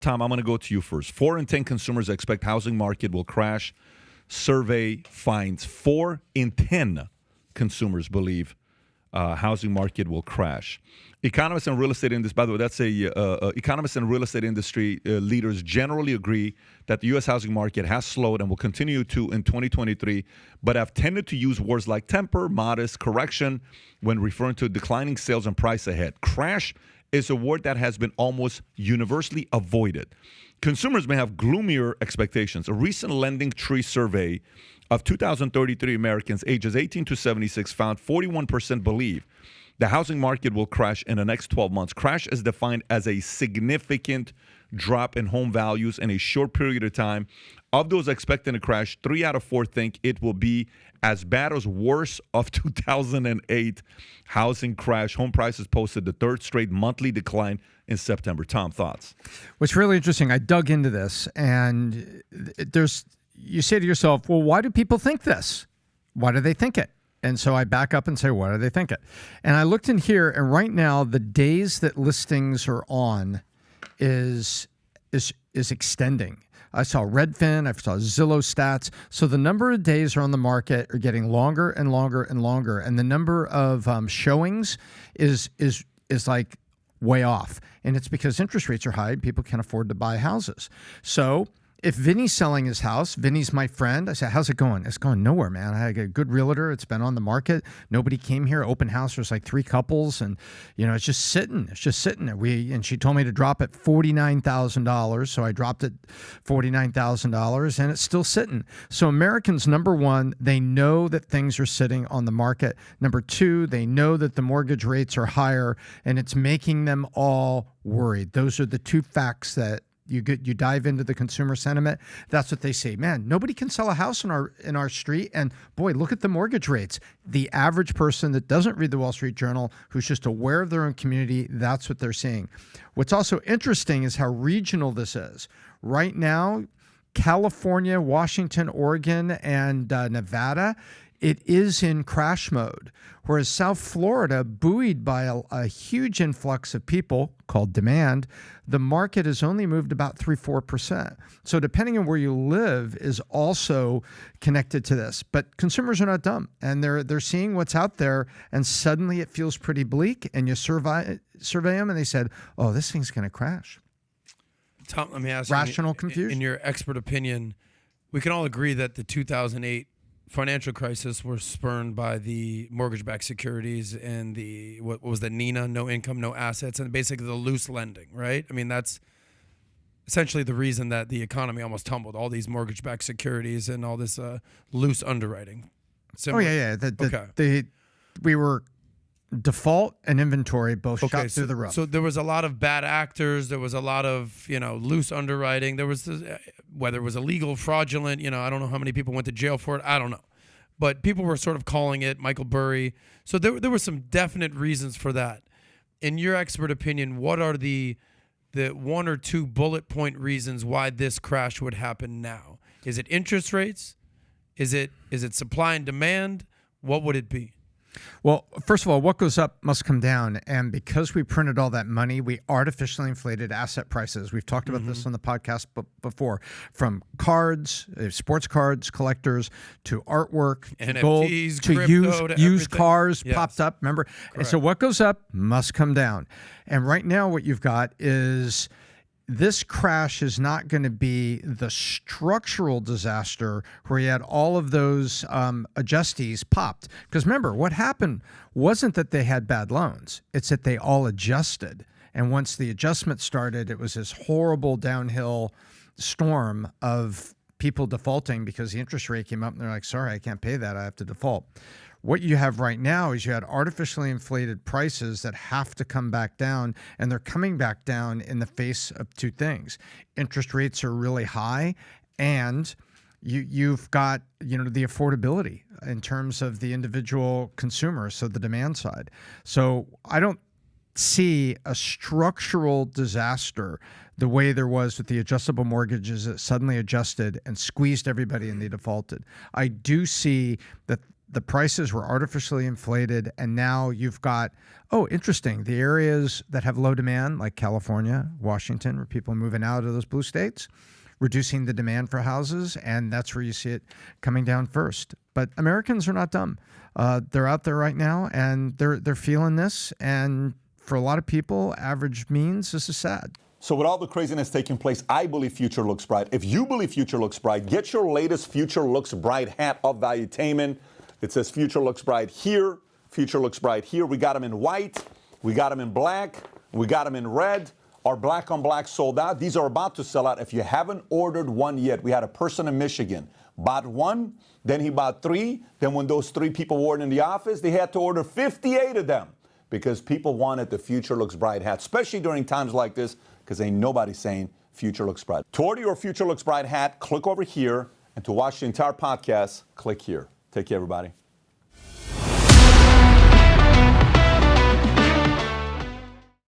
Tom, I'm going to go to you first. 4 in 10 consumers expect housing market will crash. Survey finds 4 in 10 consumers believe housing market will crash. Economists and real estate industry, by the way, that's economists and real estate industry leaders generally agree that the U.S. housing market has slowed and will continue to in 2023, but have tended to use words like temper, modest, correction when referring to declining sales and price ahead. Crash is a word that has been almost universally avoided. Consumers may have gloomier expectations. A recent Lending Tree survey of 2,033 Americans ages 18 to 76 found 41% believe the housing market will crash in the next 12 months. Crash is defined as a significant drop in home values in a short period of time. Of those expecting to crash, 3 out of 4 think it will be as bad as worse of 2008 housing crash. Home prices posted the 3rd straight monthly decline in September. Tom, thoughts? What's really interesting, I dug into this, and you say to yourself, well, why do people think this? Why do they think it? And so I back up and say, why do they think it? And I looked in here, and right now, the days that listings are on is extending. I saw Redfin, I saw Zillow stats. So the number of days are on the market are getting longer and longer and longer, and the number of showings is like way off. And it's because interest rates are high, people can't afford to buy houses. So if Vinny's selling his house, Vinny's my friend. I said, how's it going? It's going nowhere, man. I had a good realtor. It's been on the market. Nobody came here. Open house. There's like 3 couples. And, it's just sitting. It's just sitting there. And she told me to drop it $49,000. So I dropped it $49,000 and it's still sitting. So Americans, number one, they know that things are sitting on the market. Number two, they know that the mortgage rates are higher and it's making them all worried. Those are the 2 facts that you dive into the consumer sentiment. That's what they say. Man, nobody can sell a house in our street. And boy, look at the mortgage rates. The average person that doesn't read the Wall Street Journal, who's just aware of their own community, that's what they're seeing. What's also interesting is how regional this is. Right now, California, Washington, Oregon, and Nevada, it is in crash mode. Whereas South Florida, buoyed by a huge influx of people called demand, the market has only moved about 3-4%. So depending on where you live is also connected to this. But consumers are not dumb, and they're seeing what's out there, and suddenly it feels pretty bleak, and you survey them, and they said, oh, this thing's going to crash. Tom, let me ask Rational you, confusion? In your expert opinion, we can all agree that the 2008 financial crisis were spurned by the mortgage-backed securities and what was the NINA, no income, no assets, and basically the loose lending, right? I mean, that's essentially the reason that the economy almost tumbled, all these mortgage-backed securities and all this loose underwriting. Similar. Oh, yeah. We were default and inventory both shot through the roof. So there was a lot of bad actors. There was a lot of, loose underwriting. There was whether it was illegal, fraudulent, I don't know how many people went to jail for it. I don't know. But people were sort of calling it Michael Burry. So there were some definite reasons for that. In your expert opinion, what are the 1 or 2 bullet point reasons why this crash would happen now? Is it interest rates? Is it supply and demand? What would it be? Well, first of all, what goes up must come down. And because we printed all that money, we artificially inflated asset prices. We've talked about this on the podcast before, from cards, sports cards, collectors, to artwork, to NFTs, gold, crypto, to used cars Yes. popped up, remember? Correct. And so what goes up must come down. And right now what you've got is this crash is not going to be the structural disaster where you had all of those adjustees popped. Because remember, what happened wasn't that they had bad loans. It's that they all adjusted. And once the adjustment started, it was this horrible downhill storm of people defaulting because the interest rate came up and they're like, sorry, I can't pay that. I have to default. What you have right now is you had artificially inflated prices that have to come back down, and they're coming back down in the face of 2 things. Interest rates are really high, and you've got the affordability in terms of the individual consumer, so the demand side. So I don't see a structural disaster the way there was with the adjustable mortgages that suddenly adjusted and squeezed everybody and they defaulted. I do see that the prices were artificially inflated, and now you've got, oh, interesting, the areas that have low demand, like California, Washington, where people are moving out of those blue states, reducing the demand for houses, and that's where you see it coming down first. But Americans are not dumb. They're out there right now, and they're feeling this, and for a lot of people, average means this is sad. So with all the craziness taking place, I believe future looks bright. If you believe future looks bright, get your latest Future Looks Bright hat of Valuetainment. It says Future Looks Bright here, Future Looks Bright here. We got them in white, we got them in black, we got them in red. Our black on black sold out. These are about to sell out. If you haven't ordered one yet, we had a person in Michigan, bought one, then he bought three. Then when those three people weren't in the office, they had to order 58 of them because people wanted the Future Looks Bright hat, especially during times like this, because ain't nobody saying Future Looks Bright. To order your Future Looks Bright hat, click over here. And to watch the entire podcast, click here. Take care, everybody.